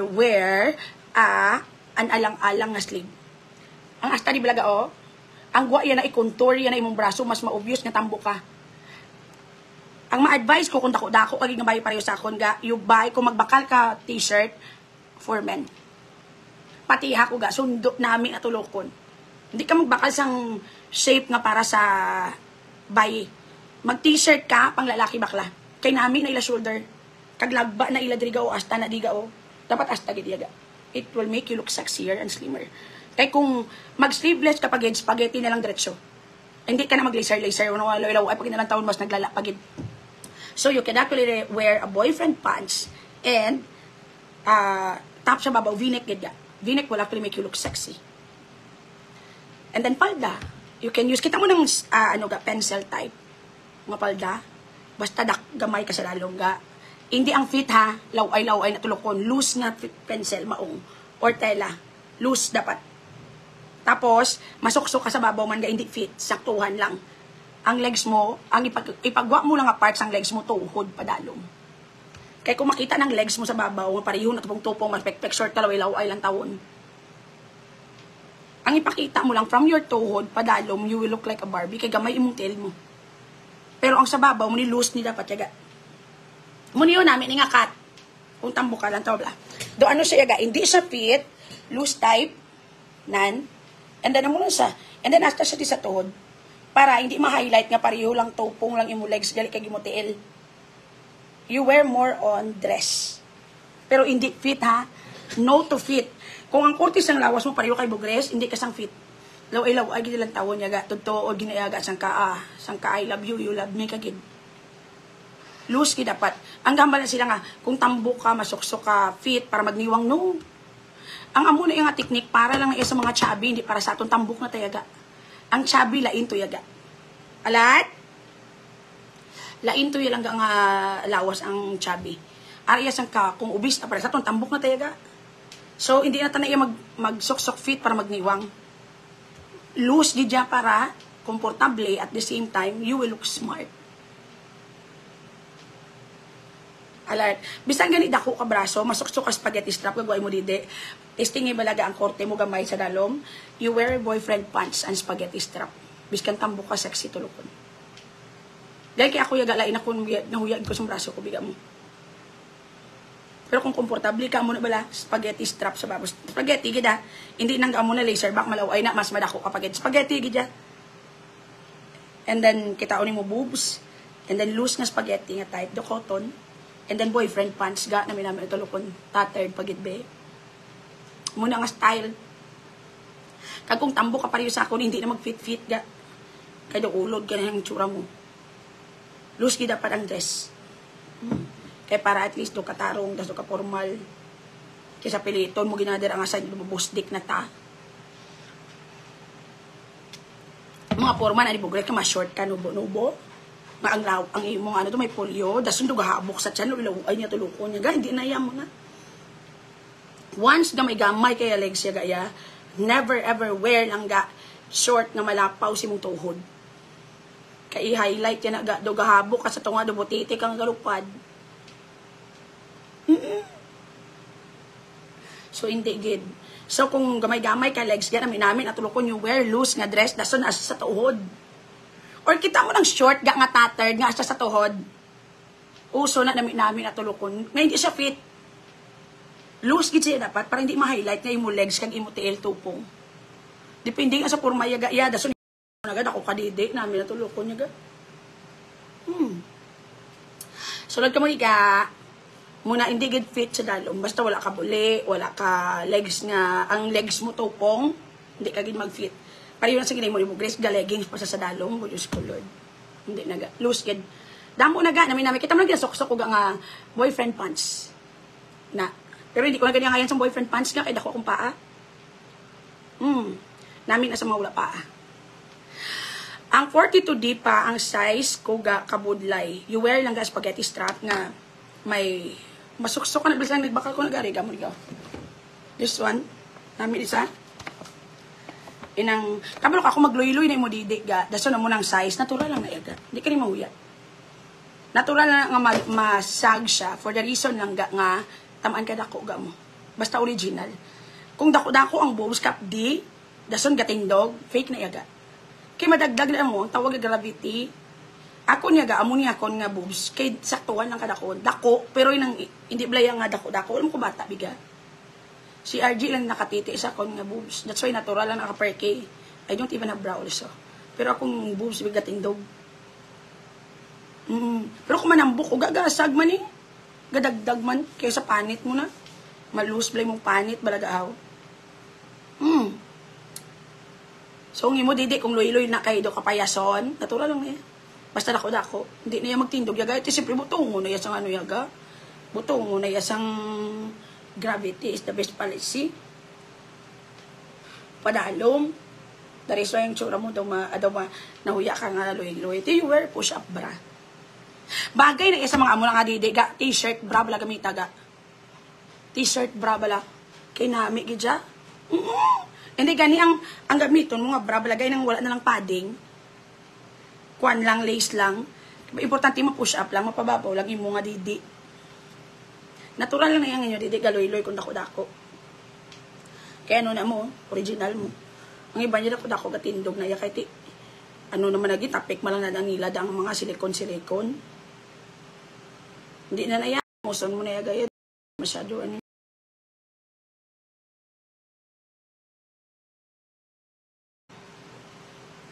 wear an alang-alang nga sleeve. Ang asta di balaga ang gwa yan na i-contour yan na imong braso mas ma-obvious nga tambo ka. Ang ma-advise ko kung dako-dako kag nga bayi pareho sa akon ga, you buy kung magbakal ka t-shirt for men. Pati ko ga sundo namin atulokon. Hindi ka magbakal sang shape nga para sa bayi. Mag t-shirt ka pang lalaki bakla. Kay namin na ila shoulder. Kag lagba na ila diriga asta na diga dapat asta gid yaga. It will make you look sexier and slimmer. Kaya kung mag-sleeveless kapag spaghetti na lang diretso. Hindi ka na mag-laser-laser. Wala ay pag inalang taon mas naglala pagid. So you can actually wear a boyfriend pants and top sa babaw, v-neck gid. V-neck will actually make you look sexy. And then palda, you can use, kita mo ng pencil type. Mga palda, basta gamay ka sa lalong ga. Hindi ang fit ha, laway na tulokon. Loose na pencil, maong. Or tela. Loose dapat. Tapos, masuksok ka sa babaw man ga, hindi fit. Saktuhan lang. Ang legs mo, ang ipagwa mo lang ang parts ang legs mo, tuhod, padalong. Kaya kung makita ng legs mo sa babaw, pareho na tupong-tupong, magpek-pek short, kalaway-laway lang tawon. Ang ipakita mo lang, from your tuhod, padalong, you will look like a Barbie, kaya gamay imong tail mo. Pero ang sa babaw, muni loose ni dapat yaga. Muni yun namin, nga cut. Kung tambo ka lang, tawla. Do ano siya yaga, hindi siya fit, loose type, nan, and then mo lang siya, and then hasta siya di sa tuhod, para hindi ma-highlight nga pareho lang tupong lang imo legs, gali kag imo tail. You wear more on dress. Pero hindi fit ha, no to fit. Kung ang kurtis ng lawas mo pareho kay bugres, hindi ka sang fit. Law-ay gid lang tawon yaga, totoo ginayaga sang ka I love you, you love me kagid. Loose gid dapat. Ang gamba na sila nga, kung tambo ka, masuksok ka, fit, para magniwang, no. Ang amo na yung technique, para lang sa mga chubby, hindi para sa atong tambok na tayaga. Ang chubby, lain to yaga. Alat? Lain to yalang nga lawas ang chubby. Ariya sang ka, kung ubis na para sa atong tambok na tayaga. So, hindi na tanay magsuksok fit para magniwang. Loose gid ya para komportable, at the same time, you will look smart. Alert. Bisan gani dako ka braso, masuksok ka spaghetti strap, gagawin mo dide. Testing balaga ang korte mo gamay sa dalom. You wear boyfriend pants and spaghetti strap. Biskan tambo ka sexy tulokon. Dahil kaya ako yaga lain ako nahuyag ko sa braso ko biga mo. Pero kung komportable ka mo na bala, spaghetti strap sa babos. Spaghetti gida, hindi nang mo na laser back malaway na mas madako kapag spaghetti gida. And then kita ni mo boobs, and then loose na spaghetti nga type do cotton. And then boyfriend pants ga namin ito lukon tattered pagitbe. Muna nga style. Kag kung tambo ka pareho sa akon hindi na mag-fit ga. Kay do ulod ka na yung tsura mo. Loose gid dapat ang dress. Kay para at least do katarong, das do ka formal. Kaysa piliton mo ginader ang asay do busdik na ta. Mga formal ani bugre ka ma-short ka nubo-nubo. Ang imong ano to may polio, dasun do gahabok sa tiyan, ay niya tulukon niya, hindi na yan mo na. Once gamay kaya legs siya gaya, never ever wear lang ga short na malapaw si mong tuhod. Kaya i-highlight yan na do gahabok ka sa tunga, do butiti kang galupad. So hindi gid. So kung gamay ka legs ga namin atulukon you wear loose nga dress, dasun as sa tuhod. Or kita mo ng short, nga tattered, nga siya sa tuhod. Uso na namin natulukon. Nga hindi siya fit. Loose gid siya dapat, para hindi ma-highlight nga imo legs, kag imo tiil tupong. Depende nga sa porma yaga. Daso nagad ako kadide, namin natulukon yaga. Sulod ka mo iga, muna hindi gid fit sa dalom. Basta wala ka buli, wala ka legs nga, ang legs mo tupong, hindi ka gid mag-fit. Para yun sa ginay mo grace ga leggings pa sa dalong mo Diyos ko Lord. Hindi naga loose gid. Damo naga namin kita mo nagsok-sok og nga boyfriend pants. Na. Pero hindi ko na ganyan ngayon sa boyfriend pants nga kay dako akong paa. Namin na sa mawala paa. Ang 42D pa ang size ko ga kabudlay. You wear lang ga spaghetti strap nga may masuksok ka na bilang nagbakal ko nagari gamon ikaw. This one, namin isa. Inang kabalo ka ako magloy-loy na mo didi ga daso na mo nang size natural lang na yaga hindi ka rin mahuyat natural na nga masag siya for the reason lang ga nga tamaan ka dako ga mo Basta original. Kung dako-dako ang boobs kap di, dason gatindog, fake na yaga. Kay madagdag na mo, tawag gravity. Ako niya ga, amo niya ako nga boobs. Kay saktuhan lang kadako. Dako, pero inang, hindi blayang nga dako-dako. Alam ko bata, biga. Si RG lang nakatiti sa akong nga boobs. That's why natural lang naka-per-K. I don't even have brow also. Pero akong boobs, biga tindog. Pero kung manambok ko, gagasag man eh. Gadagdag man, kaya sa panit mo na. Malus blay mong panit, balagaaw. So, ng imo, didi, kung loy-loy na kayo do kapayason, natural lang eh. Basta dako-dako. Hindi na yan magtindog. Yaga, ito siyempre, butong mo na yasang ano yaga. Butong mo na yasang gravity is the best policy. Padalom. Dari so yung tsura mo, daw nahuya ka nga loy-loy. Ito you wear push-up bra. Bagay na isa mga amo lang nga didi, ga, t-shirt, bra, bala gamita ga. T-shirt, bra, bala. Kay nami, gidya. Hindi gani ang gamiton mga bra, balagay nang wala na lang padding. Kuan lang, lace lang. Importante mo push up lang, mapababaw lang imo nga didi. Natural lang na yan inyo, didi, galoy-loy kung dako-dako. Kaya ano na mo, original mo. Ang iba niya dako-dako gatindog na ya, kay ti, ano naman naging tapik malang na nila ang mga silikon-silikon. Hindi na na yan, muson mo na yan gaya. Masyado ano.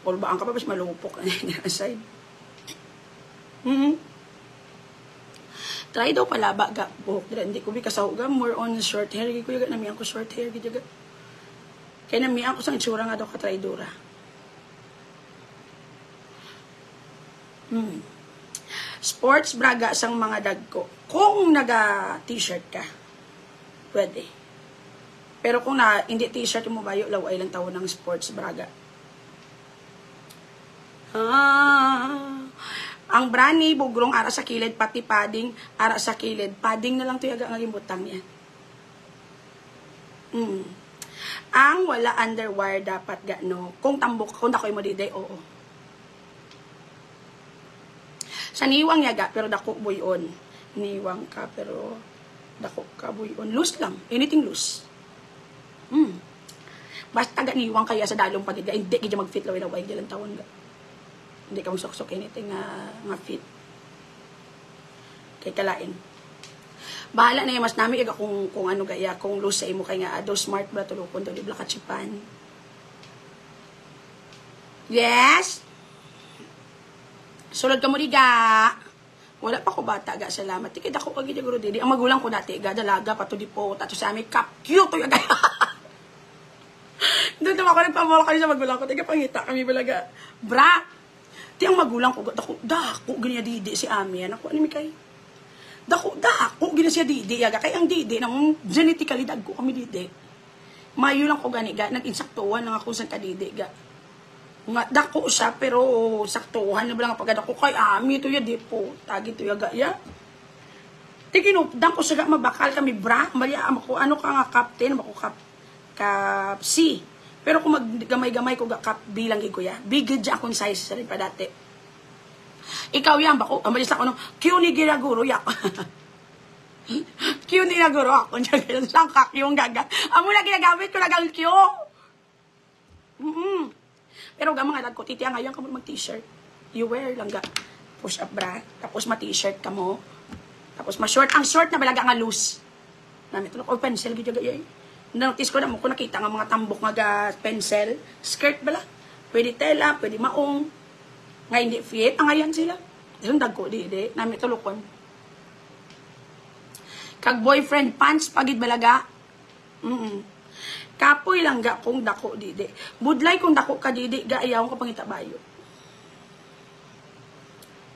Ulbaan ka pa, mas malupok na aside. Try daw palaba ga buhok dira, hindi ko bikasaw ga, more on short hair gi ko yaga namiyan ko short hair gi jaga. Kay namiyan ko sang itsura nga daw ka try dura. Sports braga sang mga dagko. Kung naga t-shirt ka, pwede. Pero kung na hindi t-shirt mo bayo, laway lang tawon ng sports braga. Ang brani, bugrong, ara sa kilid, pati padding, ara sa kilid. Padding na lang ito yaga ang limbutang niya. Ang wala underwire dapat gano. Kung tambok, kung dakoy mo diday, oo. Sa niwang yaga, pero dako buyon. Niwang ka, pero dako ka buyon. Loose lang. Anything loose. Basta niwang kaya sa dalong pagiga, hindi kaya mag-fit laway na wag jalan tawon ga. Hindi ka magsok-sok anything nga fit. Kay kalain. Bahala na yung mas nami iga kung ano gaya, kung loose sa imo kay nga do smart ba tulukon do libla katsipan. Yes. Sulod ka mo diga. Wala pa ko bata ga, salamat. Tikid ako kag guro didi. Ang magulang ko dati ga dalaga pato di po tato sa amin kap cute to yaga. Doon naman ako nagpamawala kayo sa magulang ko. Tiga pangita kami balaga. Bra. Ti ang magulang ko, dako, ganyan didi si Ami. Ako, ano mi kay? Dako, ganyan siya didi. Yaga, kay ang didi, nang genetically dagko kami didi. Mayo lang ko gani, ga, nag-insaktuhan lang ako sa kadidi, ga. Nga, dako siya, pero saktuhan na ba lang pagkadako kay Ami, ito ya, di po, tagi ito yaga, ya. Tikinupdan ko siya, mabakal kami, bra, mali, ako, ano ka nga captain, ako kap C. Pero kung maggamay-gamay ko kap bilang ko ya, bigid dyan akong size sa rin pa dati. Ikaw yan, bako, amalis ako nung, Q ni ginaguro yak. Q ni ginaguro ako, saan ka Q gaga. Amo na ginagamit ko nagang Q. Pero gamang alag ko, titiya ngayon ka mo mag-t-shirt. You wear lang ga, push up bra, tapos ma-t-shirt ka mo, tapos ma-short. Ang short na balaga nga loose. Namit ko, oh, pencil, gidya gaya eh. Notice ko na mo, kung nakita nga mga tambok nga pencil, skirt bala. Pwede tela, pwede maong. Nga hindi fit, ang ayan sila. Isang dagko, di. Nami tulukon. Kag boyfriend pants, pagid balaga. Kapoy lang ga kung dako, di. Budlay kung dako ka, di. Gaayaw ko pangita bayo.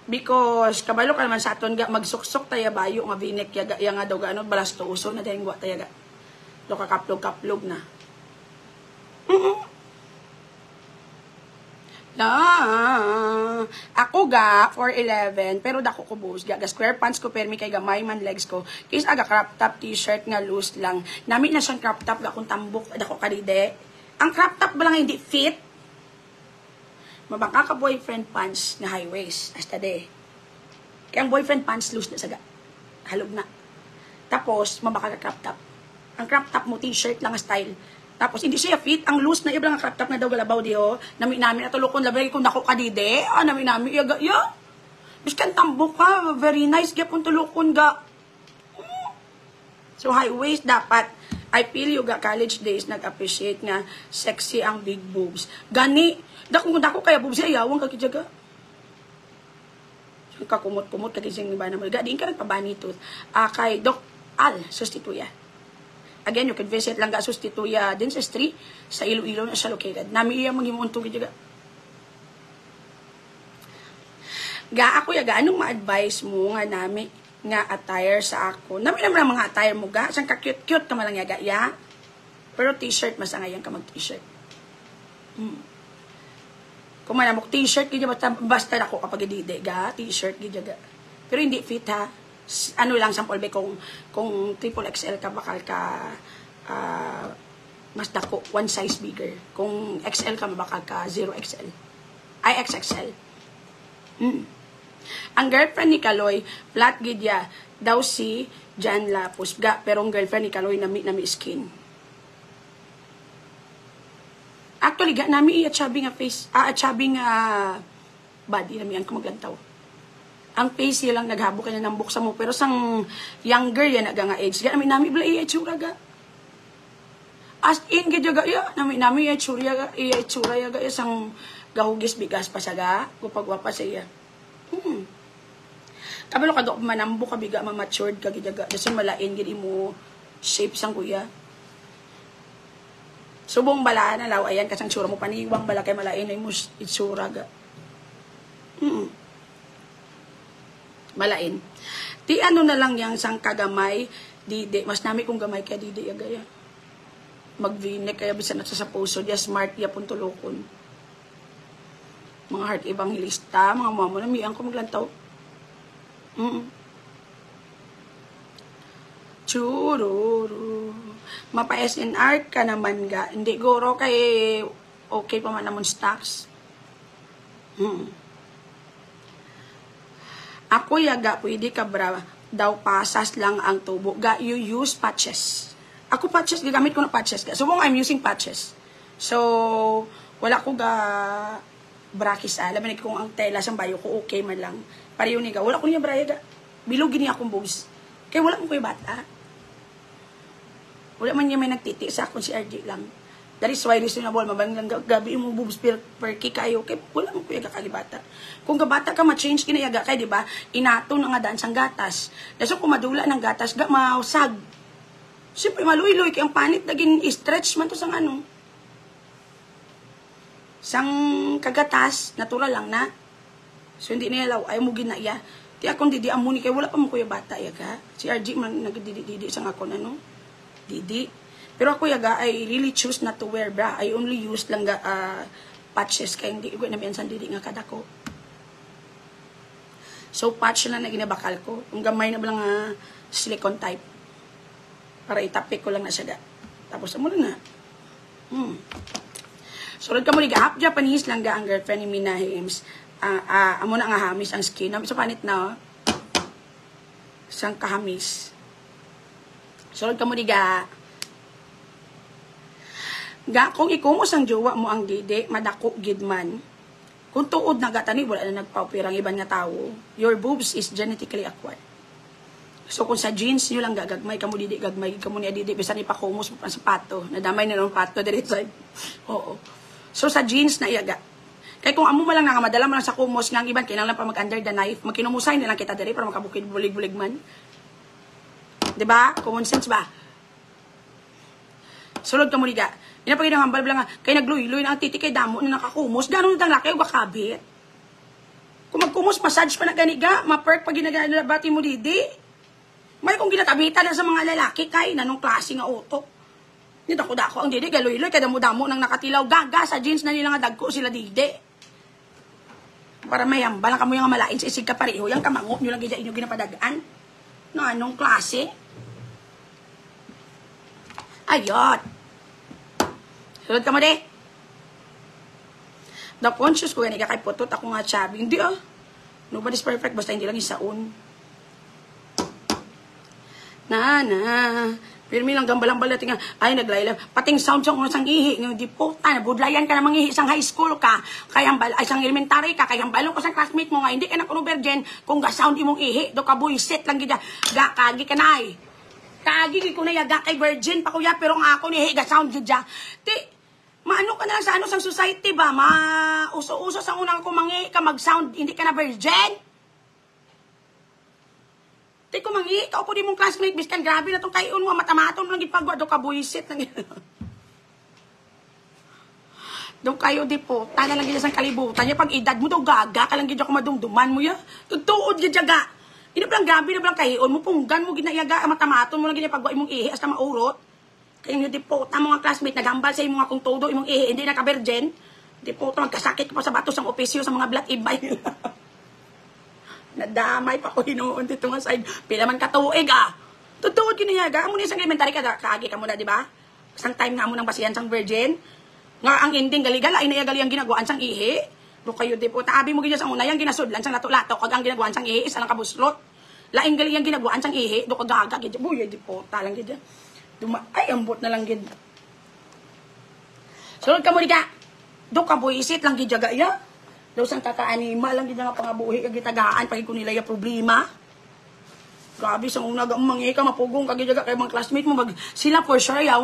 Because, kabalo ka naman sa aton, magsuksok tayo bayo, nga vinek, yaga nga daw gano, balas to uso na dahil tayo ga. Do kakaplog-kaplog na. Ako ga, 4'11", pero dako ko buhos ga. Square pants ko, permi kay gamay man legs ko. Kis aga crop top t-shirt nga loose lang. Nami na siyang crop top ga kung tambok, dako kadide. Ang crop top ba lang hindi fit? Mabangka ka boyfriend pants na high waist. Hasta de. Kaya ang boyfriend pants loose na saga. Halog na. Tapos, mabaka ka crop top. Ang crop top mo, t-shirt lang ang style. Tapos, hindi siya fit. Ang loose na ibang crop top na daw galabaw diho. Nami-nami, natulokon, labay kung dako ka dide. Nami-nami, yaga, ya. Bis kan tambok ka, very nice, gyapon tulokon ga. So, high waist dapat. I feel you ga college days, nag-appreciate nga sexy ang big boobs. Gani, dako kaya boobs, ayawang kakidyaga. Kakumot-kumot kagising ba naman. Diin ka nagpabani tooth. Kay Doc Al Sustituya. Again, you can visit lang ga Sustituya Dentistry sa Iloilo na siya located. Nami iya maghimuntong gidyaga. Ga ako yaga, anong ma-advise mo nga nami nga attire sa ako? Nami naman ang mga attire mo ga. Saan ka cute-cute ka malang yaga, ya? Pero t-shirt, mas ngayon ka mag-t-shirt. Kung manamok t-shirt, basta ako kapag idide ga, t-shirt, gidyaga. Pero hindi fit ha. Ano lang, sample ba, kung triple XL ka, bakal ka, mas dako, one size bigger. Kung XL ka, mabakal ka, 0XL. Ay, XXL. Ang girlfriend ni Kaloy, flat gidya, daw si Jan Lapus. Ga, pero ang girlfriend ni Kaloy, nami skin. Actually, ga, nami chubby nga face, chubby nga body, nami ang kumaglantaw. Ang face lang naghabok ka na ng buksa mo, pero sang younger yan, naga nga age. Ga, nami bala itsura ga. As in, gidya ga, ya, nami itsura ga, isang gahugis bigas pa siya ga, gupagwapa siya. Kabalo ka do, manambo ka biga, ma-matured ka, gidya ga, dasan malain, gidi mo, shape sang kuya. Subong bala na law, ayan, kasang tsura mo, paniwang bala kay malain, ay mo itsura ga. Malain. Ti ano na lang yang sang kagamay, didi, mas nami kung gamay kaya didi, agaya. Mag-v-neck, kaya bisa na sa puso, diya smart, diya puntulokon. Mga heart evangelista, mga mama na, miyang ko maglantaw. Chururu. Mapa-SNR ka naman ga. Hindi goro kay okay pa man namon stocks. Ako yaga, pwede ka bra. Daw pasas lang ang tubo. Ga, you use patches. Ako patches, gagamit ko na patches ga. So, I'm using patches. So, wala ko ga brakis. Alam mo kung ang tela sa bayo ko, okay man lang. Pareho ni ga. Wala ko niya braya ga. Bilugin niya akong boobs. Kaya wala mo kayo bata. Wala man niya may nagtiti sa akong si RJ lang. That is why reasonable, mabanggang gabi yung boobs per kayo. Kaya wala mo kuya kalibata. Kung gabata ka, ma-change kinayaga kay, di ba? Inato na nga daan sang gatas. Daso kung madula ng gatas, mausag. Siyempre, maluy-luy, kaya ang panit, naging stretch man to sang ano. Sang kagatas, natural lang na. So, hindi na yalaw, ayaw mo ginaya. Di akong didi amuni, kaya wala pa mo kuya bata, yaga. Si RJ man nagdidi sang ako na, no? Didi. Pero ako yaga, I really choose not to wear bra. I only use lang patches kaya hindi ko nabiyan sa didi nga kadako. So patch na ginabakal ko. Kung gamay na ba lang silicone type. Para itapik ko lang na siya. Tapos amo na. Sulod ka mo liga half Japanese lang ga ang girlfriend ni Mina Hims. Amo na nga hamis ang skin. So panit na sang kahamis. Sulod ka mo liga. Ga, kung ikumos ang jowa mo ang didi, madako gid man. Kung tuod na gatani, wala na nagpapirang iban nga tao. Your boobs is genetically acquired. So kung sa jeans nyo lang gagagmay, kamo didi gagmay, kamo ni didi, bisa ni pakumos mo pa sa pato. Nadamay na ng pato, diri side. Oo. So sa jeans na iyaga. Kaya kung amo mo lang nga, madala mo lang sa kumos, nga ang iban, kailangan pa mag-under the knife, magkinumusay nilang kita diri para makabukid bulig-bulig man. Diba? Common sense ba? Sulod ka mo liga. Pinapagin ang hambal lang nga, kaya nagluy-luy na ang titi kay damo na nakakumos, gano'n na laki o bakabit. Kung magkumos, massage pa na ganiga, ma-perk pag ginagana bati mo didi. May kung ginatabitan na sa mga lalaki, kay nanong klase nga utok. Nidako-dako ang didi, galuy-luy, kaya damo-damo nang nakatilaw, gaga sa jeans na nila nga dagko sila didi. Para mayamba lang kamo yung malain sa isig ka pareho, yung kamangot nyo lang gaya inyo ginapadagaan. No, anong klase? Ayot. Sulod ka mo de. The conscious ko, ganyan kay putot, ako nga chubby. Hindi Nobody's perfect, basta hindi lang isaon. Na, Pero lang gambal-ambal natin nga, ay naglayla, pating sound sa unang ihi, nga di po, budlayan ka na mangihi isang high school ka, kayang ay isang elementary ka, kayang balong ko sa classmate mo nga, hindi ka na kuno virgin, kung ga-sound imong ihi, do ka buisit lang gida, kagi ka na ay. Kagi ko na yaga kay virgin pa kuya, pero nga ako nihi, ga-sound gida. Ti, maano ka na lang sa ano sang society ba, uso-uso sa unang kumangihi ka mag-sound, hindi ka na virgin? Tay ko mangi, ikaw po di mong classmate, biskan grabe na itong kayon mo, matamaton mo lang ipagwa, do ka buisit lang. Do kayo di po, tana lang gila sang kalibutan niya, pag edad mo do gaga, ka lang gila ko madumduman mo ya, tutuod gila jaga. Ina lang grabe na lang kayon mo, punggan mo ginayaga, matamaton mo lang gila pagwa imong ihi, hasta maurot. Kayo di po, tamo nga classmate, nagambal sa imong akong todo, imong ihi, hindi na ka-virgin. Di po, magkasakit pa sa bato sang opisyo, sa mga black ibay nila. Nadamay pa ko hinuon dito nga side. Pila man katuig ah. Tutuod kiniyaga. Amo ni isang elementary ka, kaagi ka muna, di ba? Isang time nga mo nang basihan sang virgin. Nga ang ending galigala, ay nayagali ang ginagawaan sang ihi. Do kayo di po, taabi mo ganyan sang una, yung ginasudlan sang lato-lato, kag ang ginagawaan sang ihi, isa lang kabuslot. Laing gali ang ginagawaan sang ihi, do kagaga, ganyan. Buya di po, talang ganyan. Ay, ambot na lang ganyan. Sunod ka mo di ka. Do ka buisit lang gijaga ya. Daw sang kakaanima lang gid nga pangabuhi kag gitagaan pag kun nila ya problema. Grabe sang una ga mangi ka mapugong kag gijaga kay mga classmate mo mag sila for sure yaw